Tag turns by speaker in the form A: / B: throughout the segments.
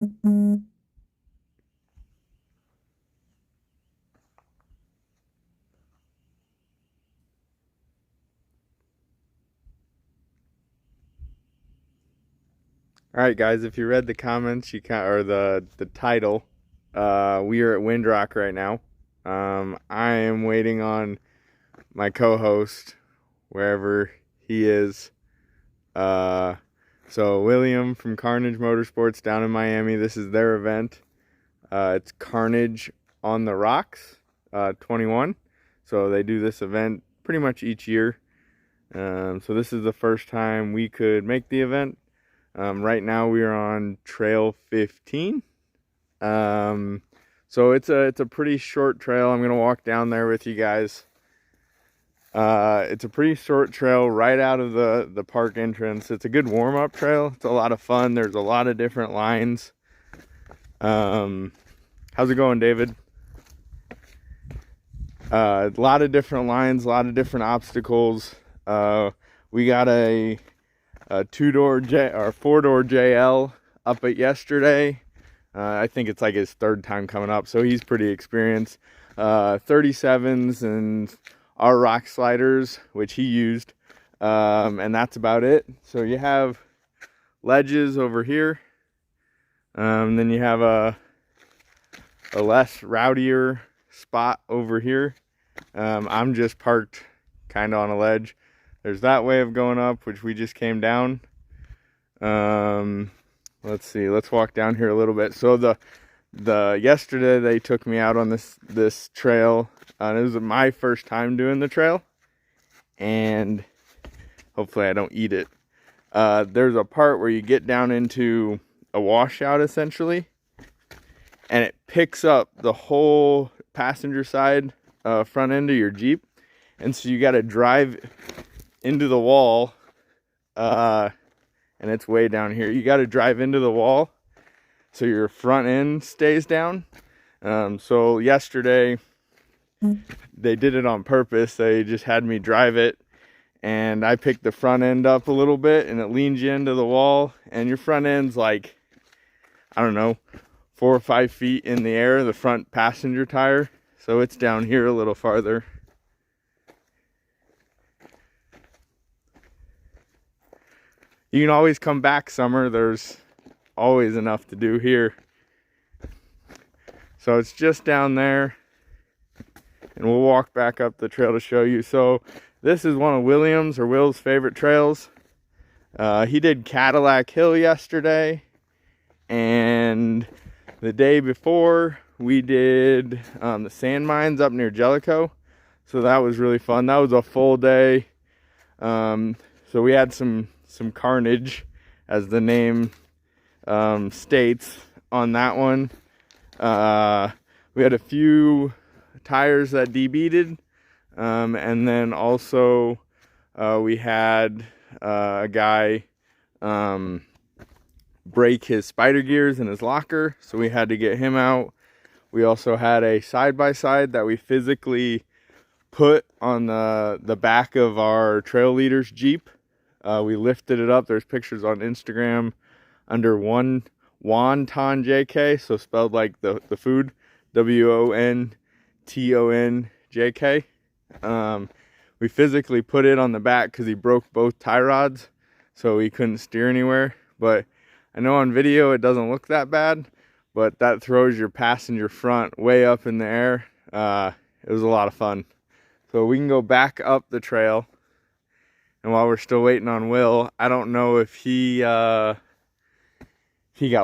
A: All right, guys, if you read the comments, or the title, we are at Windrock right now. I am waiting on my co-host wherever he is. So William from Karnage Motorsports down in Miami. This is their event. It's Karnage on the Rocks 21. So they do this event pretty much each year. So this is the first time we could make the event. Right now we are on trail 15. So it's a pretty short trail. I'm gonna walk down there with you guys. It's a pretty short trail right out of the park entrance. It's a good warm-up trail. It's a lot of fun. There's a lot of different lines. How's it going, David? A lot of different lines, a lot of different obstacles. We got a four-door JL up at yesterday. I think it's like his third time coming up, so he's pretty experienced. 37s and our rock sliders, which he used, and that's about it. So you have ledges over here, then you have a less rowdier spot over here. I'm just parked kind of on a ledge. There's that way of going up, which we just came down. Let's see, let's walk down here a little bit. So yesterday they took me out on this trail. It was my first time doing the trail, and hopefully I don't eat it. There's a part where you get down into a washout essentially, and it picks up the whole passenger side front end of your Jeep, and so you got to drive into the wall, and it's way down here. You got to drive into the wall so your front end stays down. So yesterday they did it on purpose. They just had me drive it, and I picked the front end up a little bit, and it leans you into the wall, and your front end's like, I don't know, 4 or 5 feet in the air, the front passenger tire. So it's down here a little farther. You can always come back summer. There's always enough to do here. So it's just down there, and we'll walk back up the trail to show you. So this is one of Will's favorite trails. He did Cadillac Hill yesterday, and the day before we did the sand mines up near Jellicoe. So that was really fun. That was a full day. So we had some carnage, as the name states, on that one. We had a few tires that debeaded, and then also we had a guy break his spider gears in his locker, so we had to get him out. We also had a side-by-side that we physically put on the back of our trail leader's Jeep. We lifted it up. There's pictures on Instagram under Wonton JK, so spelled like the food, WONTONJK. We physically put it on the back because he broke both tie rods, so he couldn't steer anywhere. But I know on video it doesn't look that bad, but that throws your passenger front way up in the air. It was a lot of fun. So we can go back up the trail. And while we're still waiting on Will, I don't know if he got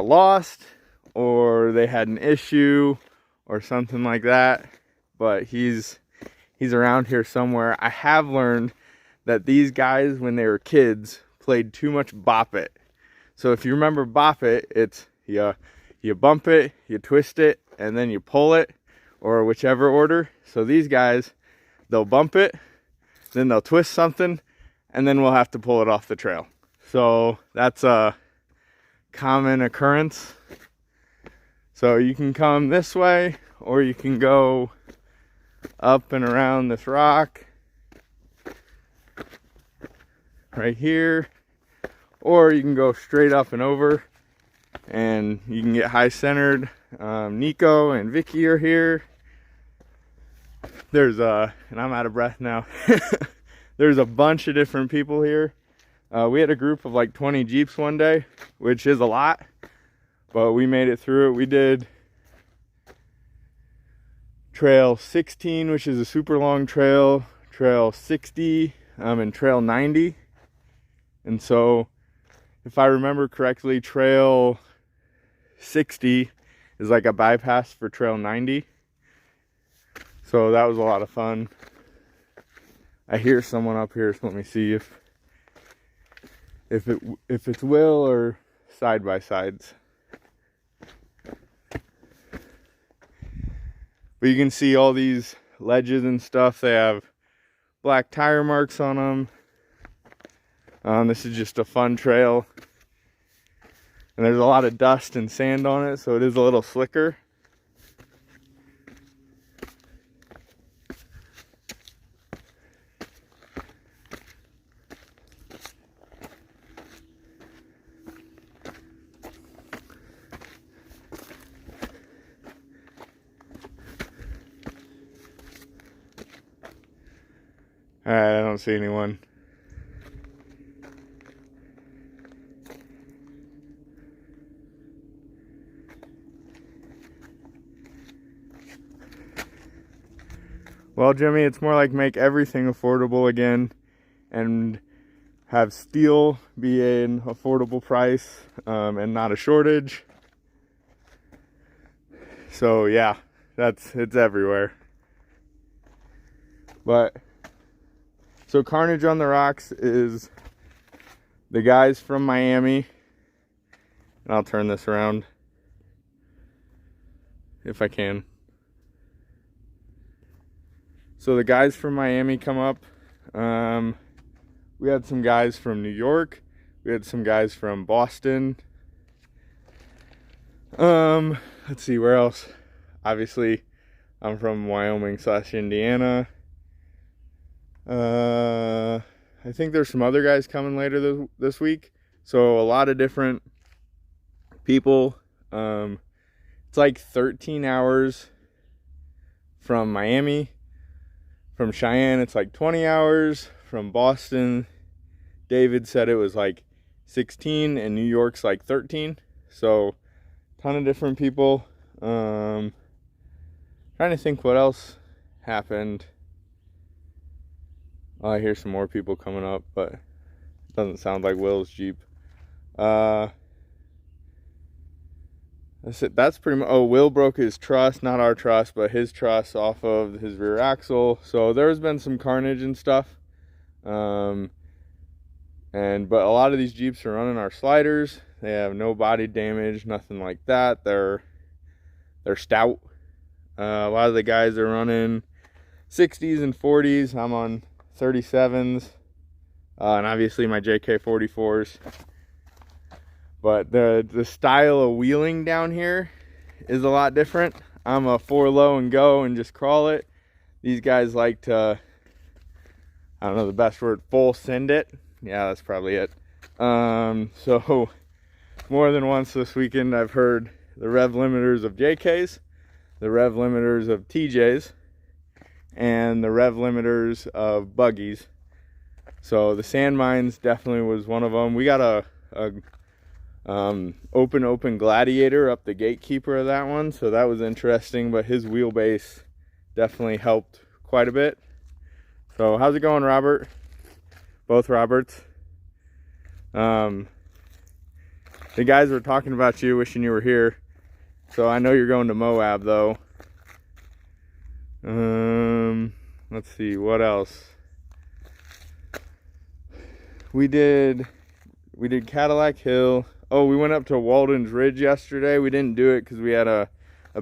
A: lost or they had an issue or something like that, but he's around here somewhere. I have learned that these guys, when they were kids, played too much Bop It. So if you remember Bop It, it's you bump it, you twist it, and then you pull it, or whichever order. So these guys, they'll bump it, then they'll twist something, and then we'll have to pull it off the trail. So that's a common occurrence. So you can come this way, or you can go up and around this rock right here, or you can go straight up and over. and you can get high centered. Nico and Vicky are here. There's and I'm out of breath now. There's a bunch of different people here. We had a group of like 20 Jeeps one day, which is a lot, but we made it through it. We did trail 16, which is a super long trail, trail 60, and trail 90. And so if I remember correctly, trail 60 is like a bypass for trail 90. So that was a lot of fun. I hear someone up here, so let me see if it's Will or side by sides. But you can see all these ledges and stuff. They have black tire marks on them. This is just a fun trail. And there's a lot of dust and sand on it, so it is a little slicker. Alright, I don't see anyone. Well, Jimmy, it's more like make everything affordable again and have steel be an affordable price and not a shortage. So yeah, it's everywhere. But so Karnage on the Rocks is the guys from Miami, and I'll turn this around if I can. So the guys from Miami come up. We had some guys from New York. We had some guys from Boston. Let's see, where else? Obviously, I'm from Wyoming/Indiana. I think there's some other guys coming later this week. So a lot of different people. It's like 13 hours from Miami. From Cheyenne, it's like 20 hours. From Boston, David said it was like 16, and New York's like 13. So, ton of different people. Trying to think what else happened. Oh, I hear some more people coming up, but it doesn't sound like Will's Jeep. That's pretty much. Oh, Will broke his truss, not our truss, but his truss off of his rear axle. So there's been some carnage and stuff. But a lot of these Jeeps are running our sliders. They have no body damage, nothing like that. They're stout. A lot of the guys are running 60s and 40s. I'm on 37s, and obviously my JK44s. But the style of wheeling down here is a lot different. I'm a 4 low and go and just crawl it. These guys like to, I don't know the best word, full send it. Yeah, that's probably it. So more than once this weekend I've heard the rev limiters of JKs, the rev limiters of TJs, and the rev limiters of buggies. So the sand mines definitely was one of them. We got a open gladiator up the gatekeeper of that one, so that was interesting, but his wheelbase definitely helped quite a bit. So how's it going, Robert? Both Roberts. The guys were talking about you, wishing you were here, so I know you're going to Moab though. Let's see what else we did Cadillac Hill. Oh, we went up to Walden's Ridge yesterday. We didn't do it because we had a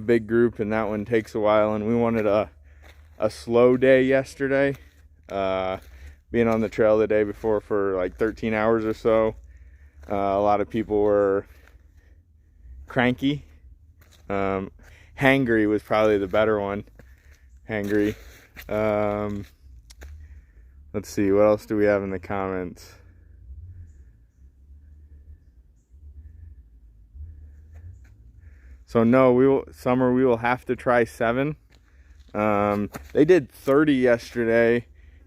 A: big group, and that one takes a while, and we wanted a slow day yesterday. Being on the trail the day before for like 13 hours or so. A lot of people were cranky. Hangry was probably the better one. Hangry. Let's see, what else do we have in the comments? So no, we will have to try 7. They did 30 yesterday,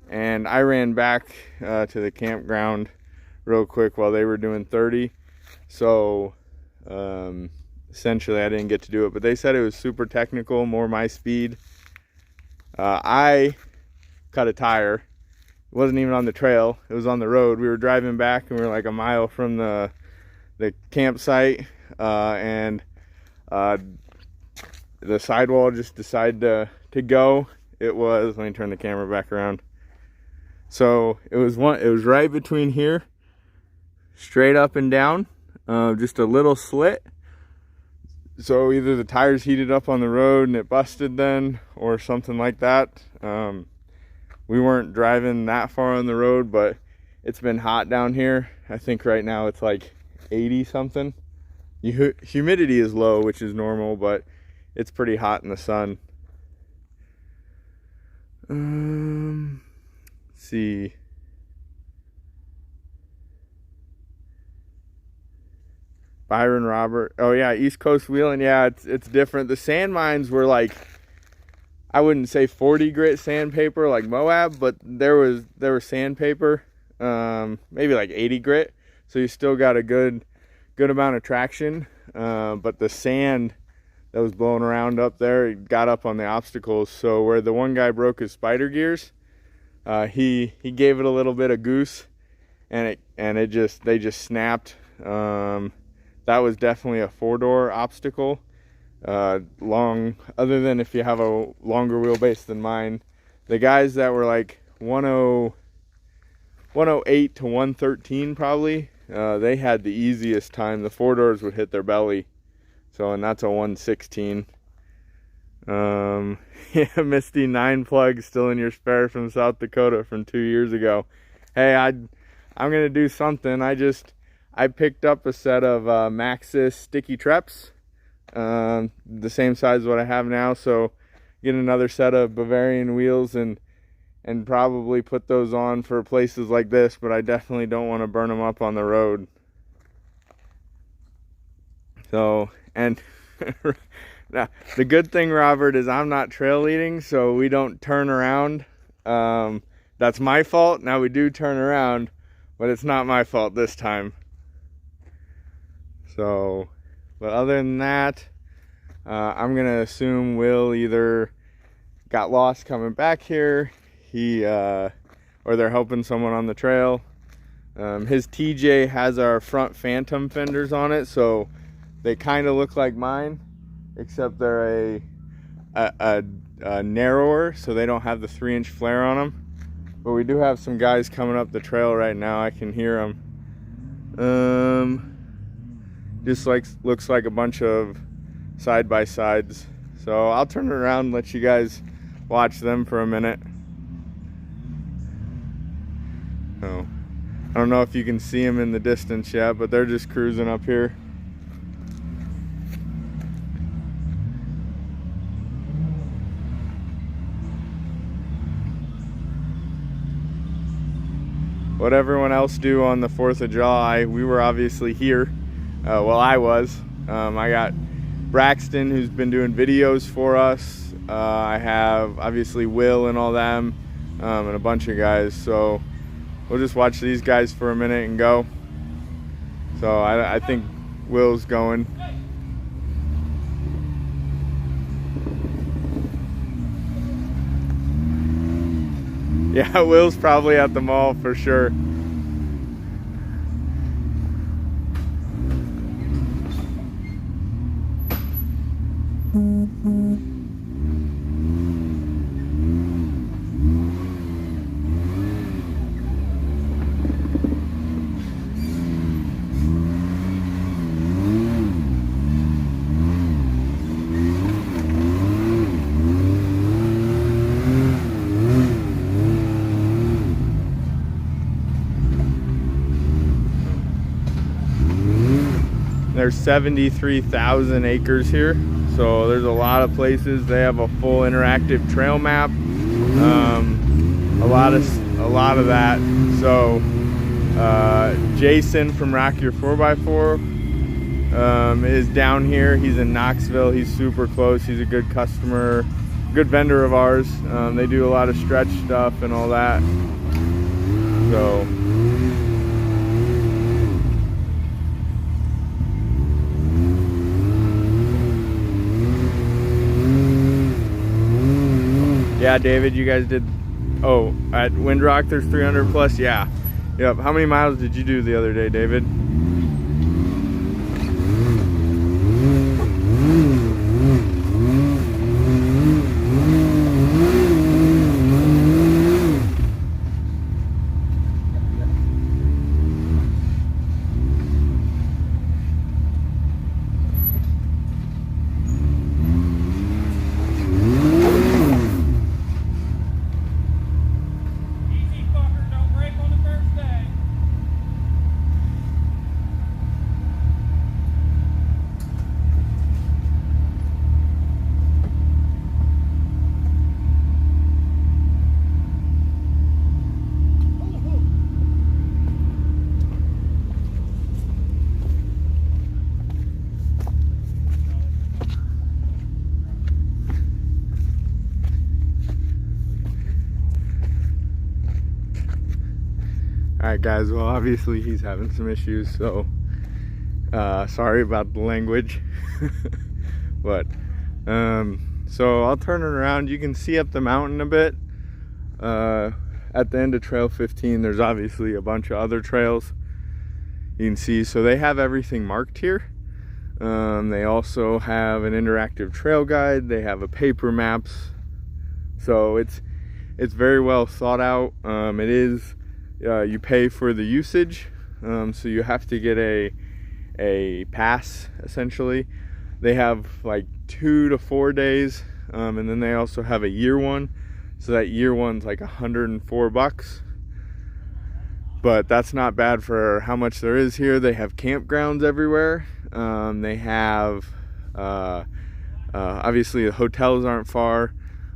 A: and I ran back to the campground real quick while they were doing 30. So essentially I didn't get to do it, but they said it was super technical, more my speed. I cut a tire. It wasn't even on the trail, it was on the road. We were driving back and we were like a mile from the campsite, and the sidewall just decided to go. It was, let me turn the camera back around. So it was right between here, straight up and down, just a little slit. So either the tires heated up on the road and it busted then, or something like that. We weren't driving that far on the road, but it's been hot down here. I think right now it's like 80 something. Humidity is low, which is normal, but it's pretty hot in the sun. Let's see. Byron Robert. Oh yeah, East Coast wheeling. Yeah, it's different. The sand mines were like, I wouldn't say 40 grit sandpaper like Moab, but there was sandpaper, maybe like 80 grit. So you still got a good amount of traction. But the sand that was blowing around up there, it got up on the obstacles. So where the one guy broke his spider gears, he gave it a little bit of goose, and they just snapped. That was definitely a 4-door obstacle. Other than if you have a longer wheelbase than mine. The guys that were like 108 to 113 probably, they had the easiest time. The 4-doors would hit their belly. So, and that's a 116. Yeah, Misty, 9 plugs still in your spare from South Dakota from 2 years ago. Hey, I'm gonna do something. I picked up a set of Maxxis sticky treps, the same size as what I have now. So get another set of Bavarian wheels and probably put those on for places like this, but I definitely don't want to burn them up on the road. So, and now, the good thing, Robert, is I'm not trail leading, so we don't turn around. That's my fault. Now we do turn around, but it's not my fault this time. So, but other than that, I'm gonna assume Will either got lost coming back here, or they're helping someone on the trail. His TJ has our front Phantom fenders on it, so they kind of look like mine, except they're a narrower, so they don't have the 3-inch flare on them. But we do have some guys coming up the trail right now. I can hear them. Just looks like a bunch of side-by-sides. So I'll turn it around and let you guys watch them for a minute. Oh, I don't know if you can see them in the distance yet, but they're just cruising up here. What everyone else do on the 4th of July, we were obviously here. Well, I was. I got Braxton, who's been doing videos for us. I have obviously Will and all them, and a bunch of guys. So we'll just watch these guys for a minute and go. So I think Will's going. Yeah, Will's probably at the mall for sure. There's 73,000 acres here, so there's a lot of places. They have a full interactive trail map, a lot of that. So Jason from Rock Your 4x4 is down here. He's in Knoxville. He's super close. He's a good customer, good vendor of ours. They do a lot of stretch stuff and all that. So yeah, David, you guys did, oh, at Windrock there's 300 plus, yeah. Yep, how many miles did you do the other day, David? Alright guys, well obviously he's having some issues, so sorry about the language. But so I'll turn it around. You can see up the mountain a bit. At the end of trail 15 there's obviously a bunch of other trails you can see, so they have everything marked here. They also have an interactive trail guide. They have a paper maps, so it's very well thought out. It is you pay for the usage, so you have to get a pass essentially. They have like 2 to 4 days, and then they also have a year one, so that year one's like $104, but that's not bad for how much there is here. They have campgrounds everywhere. They have obviously the hotels aren't far.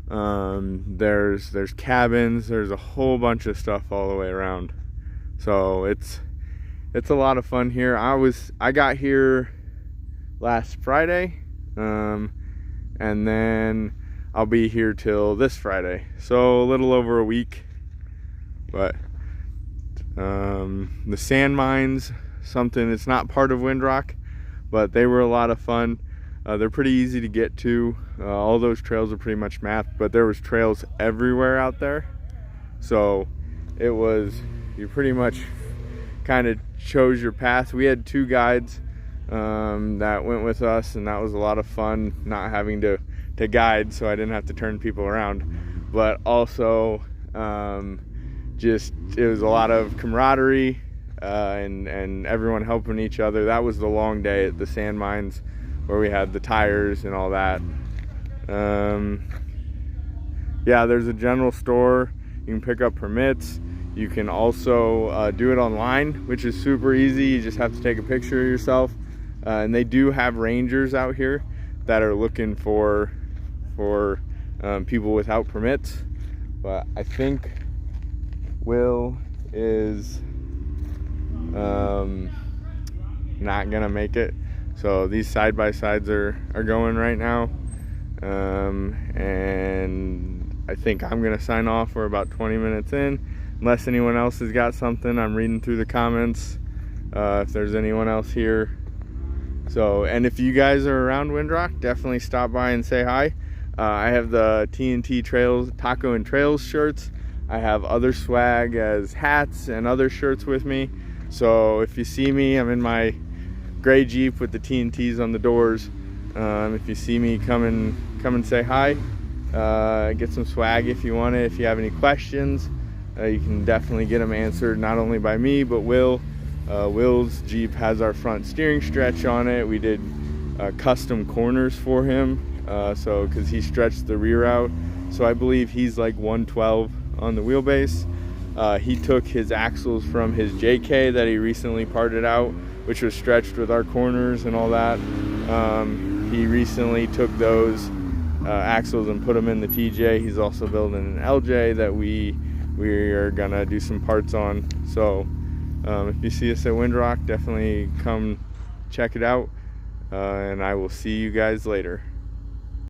A: There's cabins, there's a whole bunch of stuff all the way around, so it's a lot of fun here. I got here last Friday, and then I'll be here till this Friday, so a little over a week. But the sand mines, something, it's not part of Windrock, but they were a lot of fun. They're pretty easy to get to. All those trails are pretty much mapped, but there was trails everywhere out there. So it was, you pretty much kind of chose your path. We had 2 guides that went with us, and that was a lot of fun, not having to guide, so I didn't have to turn people around. But also, just, it was a lot of camaraderie and everyone helping each other. That was the long day at the sand mines, where we had the tires and all that. Yeah, there's a general store. You can pick up permits. You can also do it online, which is super easy. You just have to take a picture of yourself. And they do have rangers out here that are looking for people without permits. But I think Will is not gonna make it. So these side-by-sides are going right now, and I think I'm gonna sign off. We're about 20 minutes in, unless anyone else has got something. I'm reading through the comments if there's anyone else here. So, and if you guys are around Windrock, definitely stop by and say hi. I have the TNT Trails, Taco and Trails shirts. I have other swag as hats and other shirts with me. So if you see me, I'm in my gray Jeep with the TNTs on the doors. If you see me, come and say hi. Get some swag if you want it. If you have any questions, you can definitely get them answered, not only by me, but Will. Will's Jeep has our front steering stretch on it. We did custom corners for him, so because he stretched the rear out. So I believe he's like 112 on the wheelbase. He took his axles from his JK that he recently parted out, which was stretched with our corners and all that. He recently took those axles and put them in the TJ. He's also building an LJ that we are gonna do some parts on. So if you see us at Windrock, definitely come check it out. and I will see you guys later.